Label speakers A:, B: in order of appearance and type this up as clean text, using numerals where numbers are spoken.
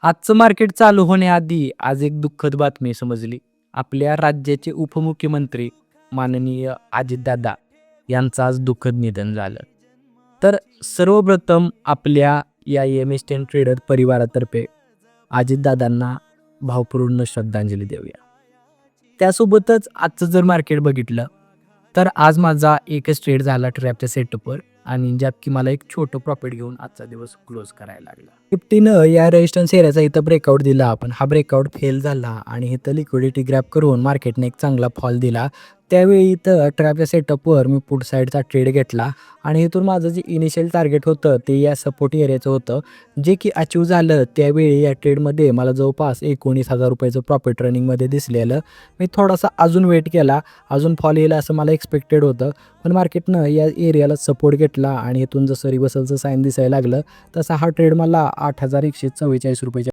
A: आजचं मार्केट चालू होण्याआधी आज एक दुःखद बातमी समजली. आपल्या राज्याचे उपमुख्यमंत्री माननीय अजितदादा यांचं आज दुःखद निधन झालं. तर सर्वप्रथम आपल्या या एम-एस-10 ट्रेडर परिवारातर्फे अजितदादांना भावपूर्ण श्रद्धांजली देऊया. त्यासोबतच आजचं जर मार्केट बघितलं, तर आज माझा एकच ट्रेड झाला ट्रॅपच्या सेटअपवर आणि ज्यात की मला एक छोटं प्रॉफिट घेऊन आजचा दिवस क्लोज करायला लागला. निफ्टीनं या रेजिस्टन्स एरियाचा इथं ब्रेकआउट दिला, पण हा ब्रेकआउट फेल झाला आणि इथं लिक्विडिटी ग्रॅब करून मार्केटने एक चांगला फॉल दिला. त्यावेळी इथं ट्रॅपच्या सेटअपवर मी पुट साईडचा ट्रेड घेतला आणि इथून माझं जे इनिशियल टार्गेट होतं ते या सपोर्ट एरियाचं होतं, जे की अचीव झालं. त्यावेळी या ट्रेडमध्ये मला जवळपास 19,000 रुपयाचं प्रॉफिट रनिंगमध्ये दिसलेलं. मी थोडासा अजून वेट केला, अजून फॉल येईल असं मला एक्सपेक्टेड होतं, पण मार्केटनं या एरियाला सपोर्ट घेतला आणि इथून जसं रिव्हर्सलचं साईन दिसायला लागलं तसा हा ट्रेड मला 8,144 रुपयाच्या